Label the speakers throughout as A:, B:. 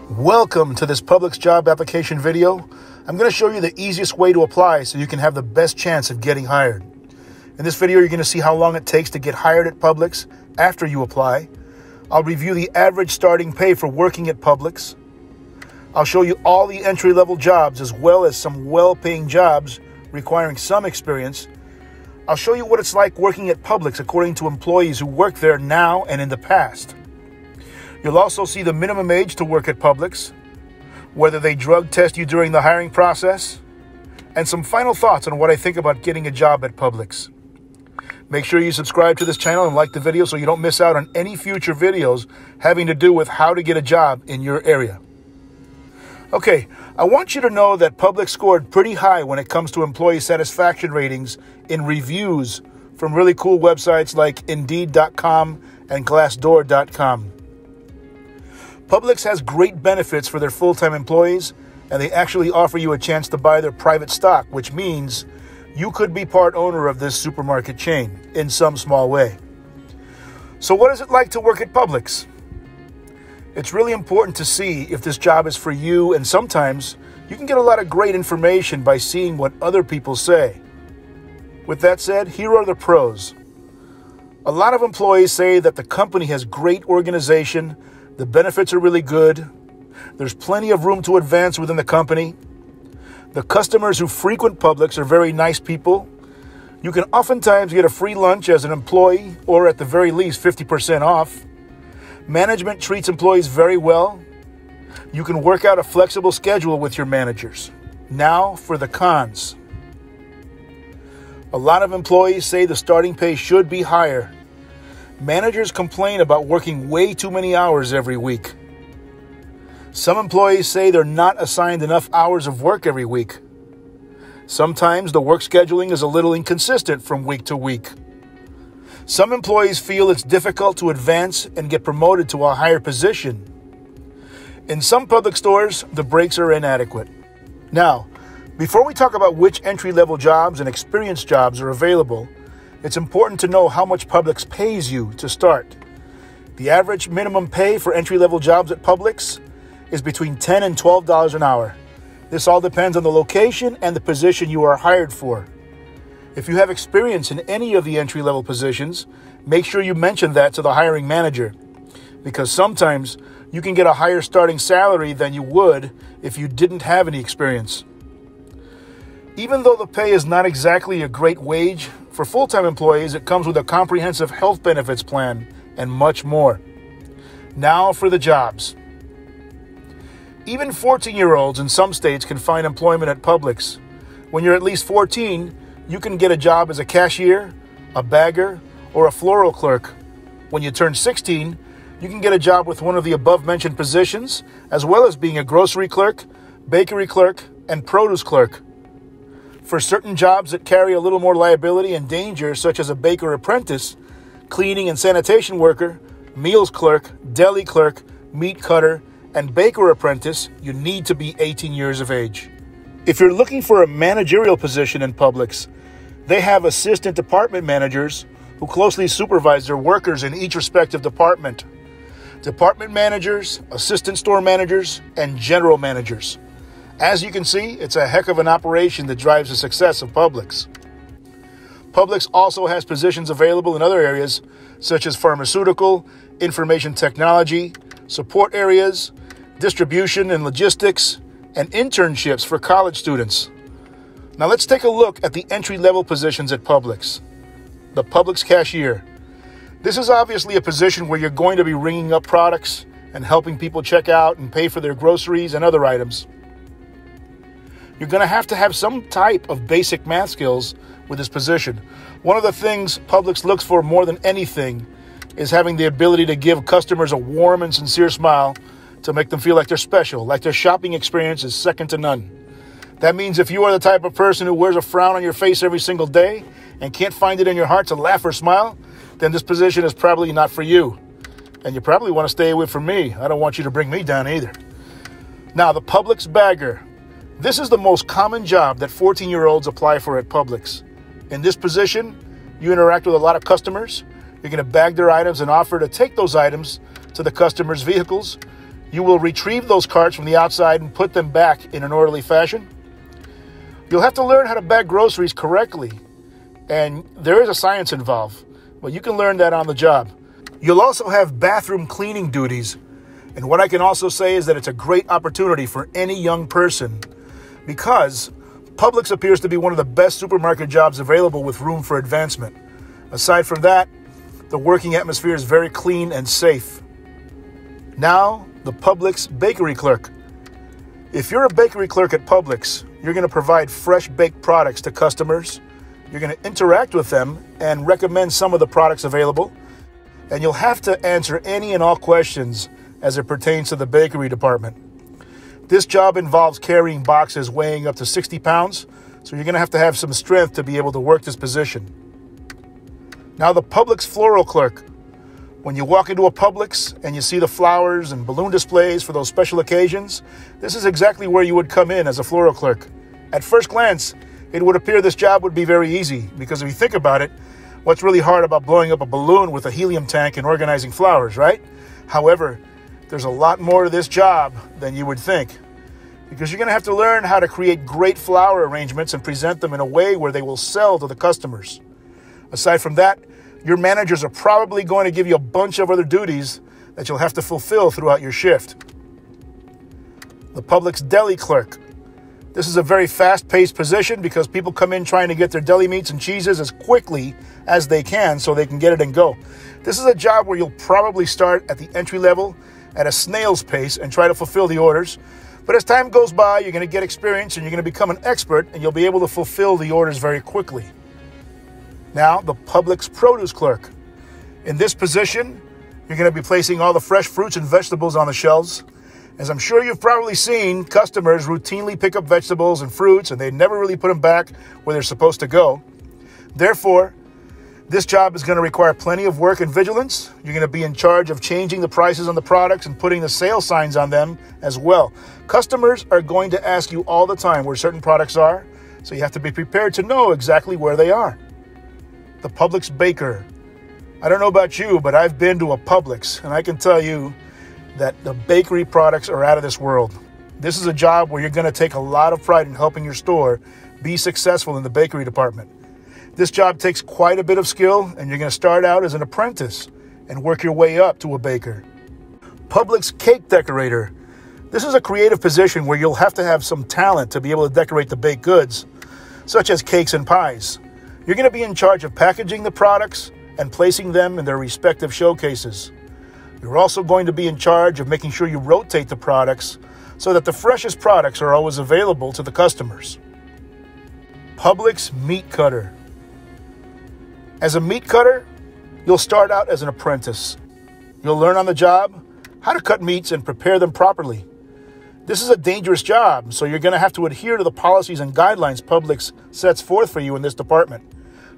A: Welcome to this Publix job application video. I'm going to show you the easiest way to apply so you can have the best chance of getting hired. In this video, you're going to see how long it takes to get hired at Publix after you apply. I'll review the average starting pay for working at Publix. I'll show you all the entry-level jobs as well as some well-paying jobs requiring some experience. I'll show you what it's like working at Publix according to employees who work there now and in the past. You'll also see the minimum age to work at Publix, whether they drug test you during the hiring process, and some final thoughts on what I think about getting a job at Publix. Make sure you subscribe to this channel and like the video so you don't miss out on any future videos having to do with how to get a job in your area. Okay, I want you to know that Publix scored pretty high when it comes to employee satisfaction ratings in reviews from really cool websites like Indeed.com and Glassdoor.com. Publix has great benefits for their full-time employees, and they actually offer you a chance to buy their private stock, which means you could be part owner of this supermarket chain in some small way. So what is it like to work at Publix? It's really important to see if this job is for you, and sometimes you can get a lot of great information by seeing what other people say. With that said, here are the pros. A lot of employees say that the company has great organization, the benefits are really good, there's plenty of room to advance within the company, the customers who frequent Publix are very nice people, you can oftentimes get a free lunch as an employee or at the very least 50% off, management treats employees very well, you can work out a flexible schedule with your managers. Now for the cons. A lot of employees say the starting pay should be higher. Managers complain about working way too many hours every week. Some employees say they're not assigned enough hours of work every week. Sometimes the work scheduling is a little inconsistent from week to week. Some employees feel it's difficult to advance and get promoted to a higher position. In some Publix stores, the breaks are inadequate. Now, before we talk about which entry-level jobs and experienced jobs are available, it's important to know how much Publix pays you to start. The average minimum pay for entry-level jobs at Publix is between $10 and $12 an hour. This all depends on the location and the position you are hired for. If you have experience in any of the entry-level positions, make sure you mention that to the hiring manager, because sometimes you can get a higher starting salary than you would if you didn't have any experience. Even though the pay is not exactly a great wage, for full-time employees, it comes with a comprehensive health benefits plan and much more. Now for the jobs. Even 14-year-olds in some states can find employment at Publix. When you're at least 14, you can get a job as a cashier, a bagger, or a floral clerk. When you turn 16, you can get a job with one of the above-mentioned positions, as well as being a grocery clerk, bakery clerk, and produce clerk. For certain jobs that carry a little more liability and danger, such as a baker apprentice, cleaning and sanitation worker, meals clerk, deli clerk, meat cutter, and baker apprentice, you need to be 18 years of age. If you're looking for a managerial position in Publix, they have assistant department managers who closely supervise their workers in each respective department. Department managers, assistant store managers, and general managers. As you can see, it's a heck of an operation that drives the success of Publix. Publix also has positions available in other areas, such as pharmaceutical, information technology, support areas, distribution and logistics, and internships for college students. Now let's take a look at the entry-level positions at Publix. The Publix cashier. This is obviously a position where you're going to be ringing up products and helping people check out and pay for their groceries and other items. You're going to have some type of basic math skills with this position. One of the things Publix looks for more than anything is having the ability to give customers a warm and sincere smile to make them feel like they're special, like their shopping experience is second to none. That means if you are the type of person who wears a frown on your face every single day and can't find it in your heart to laugh or smile, then this position is probably not for you. And you probably want to stay away from me. I don't want you to bring me down either. Now, the Publix bagger. This is the most common job that 14-year-olds apply for at Publix. In this position, You interact with a lot of customers. You're going to bag their items and offer to take those items to the customers' vehicles. You will retrieve those carts from the outside and put them back in an orderly fashion. You'll have to learn how to bag groceries correctly, and there is a science involved, but you can learn that on the job. You'll also have bathroom cleaning duties, and what I can also say is that it's a great opportunity for any young person because Publix appears to be one of the best supermarket jobs available with room for advancement. Aside from that, the working atmosphere is very clean and safe. Now, the Publix bakery clerk. If you're a bakery clerk at Publix, you're going to provide fresh baked products to customers. You're going to interact with them and recommend some of the products available. And you'll have to answer any and all questions as it pertains to the bakery department. This job involves carrying boxes weighing up to 60 pounds, so you're going to have some strength to be able to work this position. Now, the Publix Floral Clerk. When you walk into a Publix and you see the flowers and balloon displays for those special occasions, this is exactly where you would come in as a floral clerk. At first glance, it would appear this job would be very easy because if you think about it, what's really hard about blowing up a balloon with a helium tank and organizing flowers, right? However, there's a lot more to this job than you would think because you're going to have to learn how to create great flower arrangements and present them in a way where they will sell to the customers. Aside from that, your managers are probably going to give you a bunch of other duties that you'll have to fulfill throughout your shift. The Publix Deli Clerk. This is a very fast-paced position because people come in trying to get their deli meats and cheeses as quickly as they can so they can get it and go. This is a job where you'll probably start at the entry level at a snail's pace and try to fulfill the orders. But as time goes by, you're going to get experience and you're going to become an expert and you'll be able to fulfill the orders very quickly. Now, the Publix Produce Clerk. In this position, you're going to be placing all the fresh fruits and vegetables on the shelves. As I'm sure you've probably seen, customers routinely pick up vegetables and fruits and they never really put them back where they're supposed to go. Therefore, this job is going to require plenty of work and vigilance. You're going to be in charge of changing the prices on the products and putting the sale signs on them as well. Customers are going to ask you all the time where certain products are, so you have to be prepared to know exactly where they are. The Publix Baker. I don't know about you, but I've been to a Publix, and I can tell you that the bakery products are out of this world. This is a job where you're going to take a lot of pride in helping your store be successful in the bakery department. This job takes quite a bit of skill, and you're going to start out as an apprentice and work your way up to a baker. Publix Cake Decorator. This is a creative position where you'll have to have some talent to be able to decorate the baked goods, such as cakes and pies. You're going to be in charge of packaging the products and placing them in their respective showcases. You're also going to be in charge of making sure you rotate the products so that the freshest products are always available to the customers. Publix Meat Cutter. As a meat cutter, you'll start out as an apprentice. You'll learn on the job how to cut meats and prepare them properly. This is a dangerous job, so you're going to have to adhere to the policies and guidelines Publix sets forth for you in this department.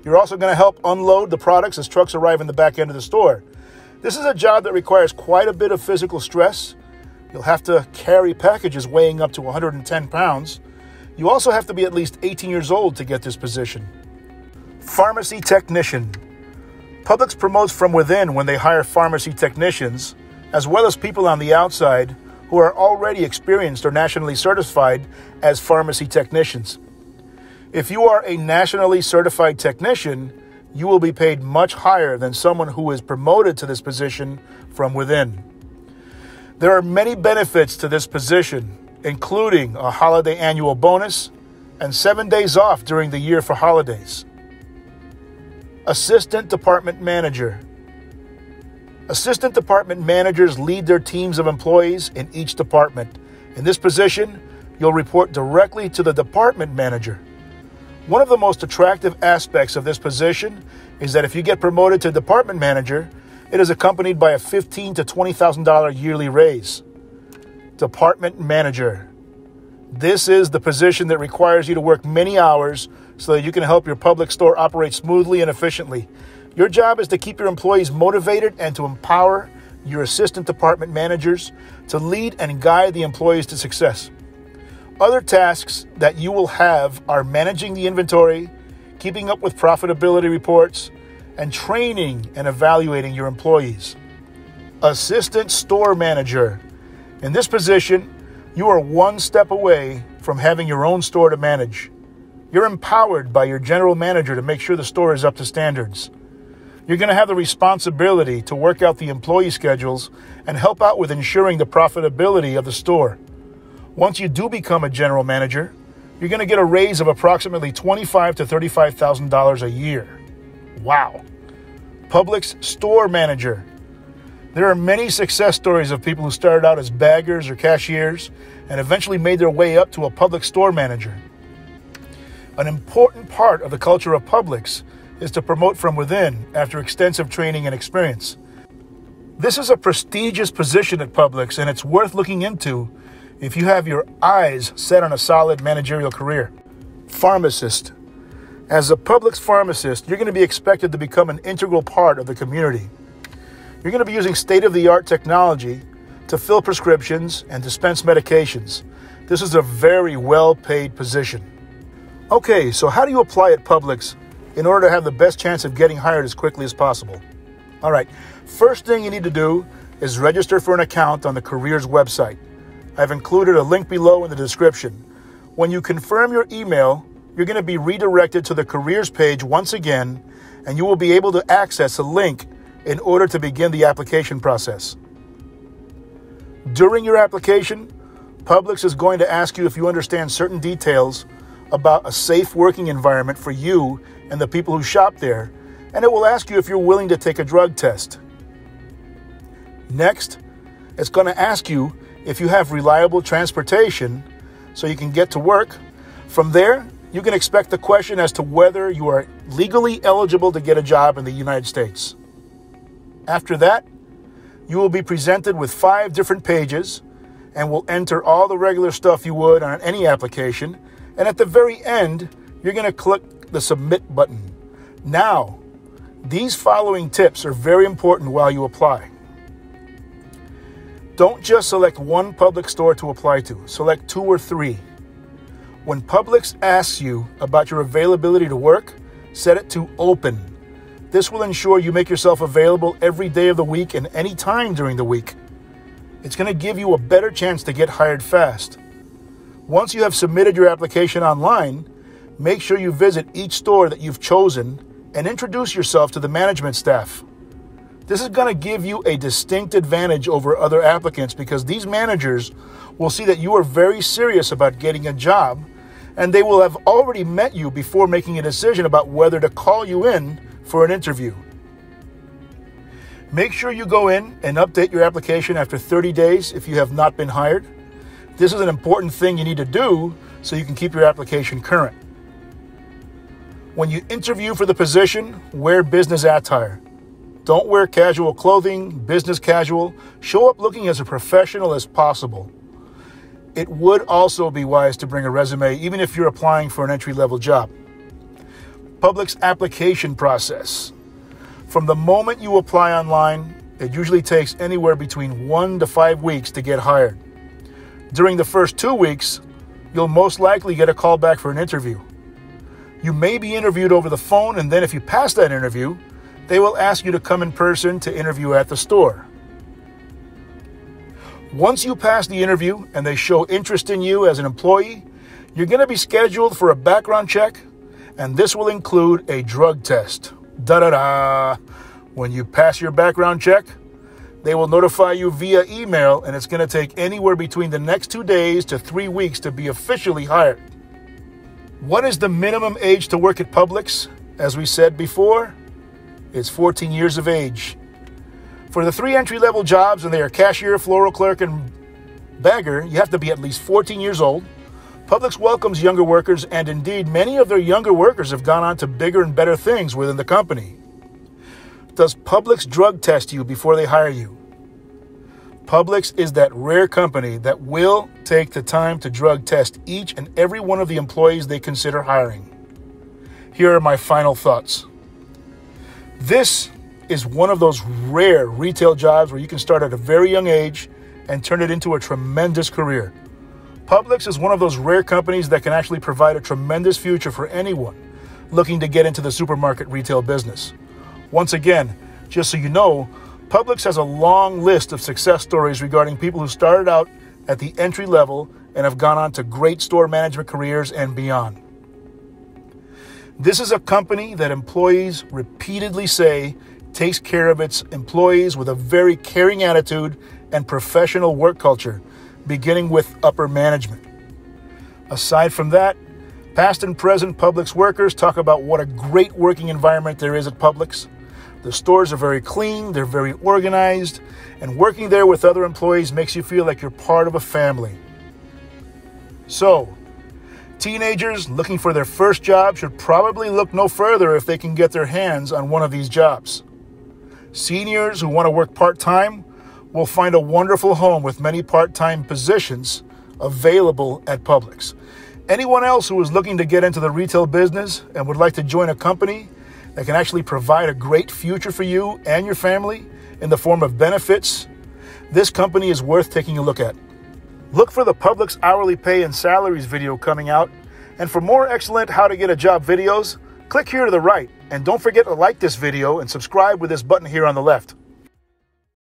A: You're also going to help unload the products as trucks arrive in the back end of the store. This is a job that requires quite a bit of physical stress. You'll have to carry packages weighing up to 110 pounds. You also have to be at least 18 years old to get this position. Pharmacy Technician. Publix promotes from within when they hire pharmacy technicians, as well as people on the outside who are already experienced or nationally certified as pharmacy technicians. If you are a nationally certified technician, you will be paid much higher than someone who is promoted to this position from within. There are many benefits to this position, including a holiday annual bonus and 7 days off during the year for holidays. Assistant Department Manager. Assistant department managers lead their teams of employees in each department. In this position, you'll report directly to the department manager. One of the most attractive aspects of this position is that if you get promoted to department manager, it is accompanied by a $15,000 to $20,000 yearly raise. Department Manager. This is the position that requires you to work many hours so that you can help your Publix store operate smoothly and efficiently. Your job is to keep your employees motivated and to empower your assistant department managers to lead and guide the employees to success. Other tasks that you will have are managing the inventory, keeping up with profitability reports, and training and evaluating your employees. Assistant Store Manager. In this position, you are one step away from having your own store to manage. You're empowered by your general manager to make sure the store is up to standards. You're going to have the responsibility to work out the employee schedules and help out with ensuring the profitability of the store. Once you do become a general manager, you're going to get a raise of approximately $25,000 to $35,000 a year. Wow. Publix Store Manager. There are many success stories of people who started out as baggers or cashiers and eventually made their way up to a Publix store manager. An important part of the culture of Publix is to promote from within after extensive training and experience. This is a prestigious position at Publix, and it's worth looking into if you have your eyes set on a solid managerial career. Pharmacist. As a Publix pharmacist, you're going to be expected to become an integral part of the community. You're going to be using state-of-the-art technology to fill prescriptions and dispense medications. This is a very well-paid position. Okay, so how do you apply at Publix in order to have the best chance of getting hired as quickly as possible? All right, first thing you need to do is register for an account on the careers website. I've included a link below in the description. When you confirm your email, you're going to be redirected to the careers page once again, and you will be able to access a link in order to begin the application process. During your application, Publix is going to ask you if you understand certain details about a safe working environment for you and the people who shop there, and it will ask you if you're willing to take a drug test. Next, it's going to ask you if you have reliable transportation so you can get to work. From there, you can expect the question as to whether you are legally eligible to get a job in the United States. After that, you will be presented with 5 different pages and will enter all the regular stuff you would on any application. And at the very end, you're going to click the submit button. Now, these following tips are very important while you apply. Don't just select one Publix store to apply to. Select 2 or 3. When Publix asks you about your availability to work, set it to open. This will ensure you make yourself available every day of the week and any time during the week. It's going to give you a better chance to get hired fast. Once you have submitted your application online, make sure you visit each store that you've chosen and introduce yourself to the management staff. This is going to give you a distinct advantage over other applicants because these managers will see that you are very serious about getting a job, and they will have already met you before making a decision about whether to call you in for an interview. Make sure you go in and update your application after 30 days if you have not been hired. This is an important thing you need to do so you can keep your application current. When you interview for the position, wear business attire. Don't wear casual clothing, business casual. Show up looking as a professional as possible. It would also be wise to bring a resume even if you're applying for an entry-level job. Publix application process. From the moment you apply online, it usually takes anywhere between 1 to 5 weeks to get hired. During the first 2 weeks, you'll most likely get a call back for an interview. You may be interviewed over the phone, and then if you pass that interview, they will ask you to come in person to interview at the store. Once you pass the interview and they show interest in you as an employee, you're going to be scheduled for a background check, and this will include a drug test. Da-da-da! When you pass your background check, they will notify you via email, and it's going to take anywhere between the next 2 days to 3 weeks to be officially hired. What is the minimum age to work at Publix? As we said before, it's 14 years of age. For the 3 entry-level jobs, and they are cashier, floral clerk, and bagger, you have to be at least 14 years old. Publix welcomes younger workers, and indeed, many of their younger workers have gone on to bigger and better things within the company. Does Publix drug test you before they hire you? Publix is that rare company that will take the time to drug test each and every one of the employees they consider hiring. Here are my final thoughts. This is one of those rare retail jobs where you can start at a very young age and turn it into a tremendous career. Publix is one of those rare companies that can actually provide a tremendous future for anyone, looking to get into the supermarket retail business. Once again, just so you know, Publix has a long list of success stories regarding people who started out at the entry level and have gone on to great store management careers and beyond. This is a company that employees repeatedly say takes care of its employees with a very caring attitude and professional work culture, beginning with upper management. Aside from that, past and present Publix workers talk about what a great working environment there is at Publix. The stores are very clean, they're very organized, and working there with other employees makes you feel like you're part of a family. So, teenagers looking for their first job should probably look no further if they can get their hands on one of these jobs. Seniors who want to work part-time will find a wonderful home with many part-time positions available at Publix. Anyone else who is looking to get into the retail business and would like to join a company that can actually provide a great future for you and your family in the form of benefits, this company is worth taking a look at. Look for the Publix hourly pay and salaries video coming out. And for more excellent how to get a job videos, click here to the right. And don't forget to like this video and subscribe with this button here on the left.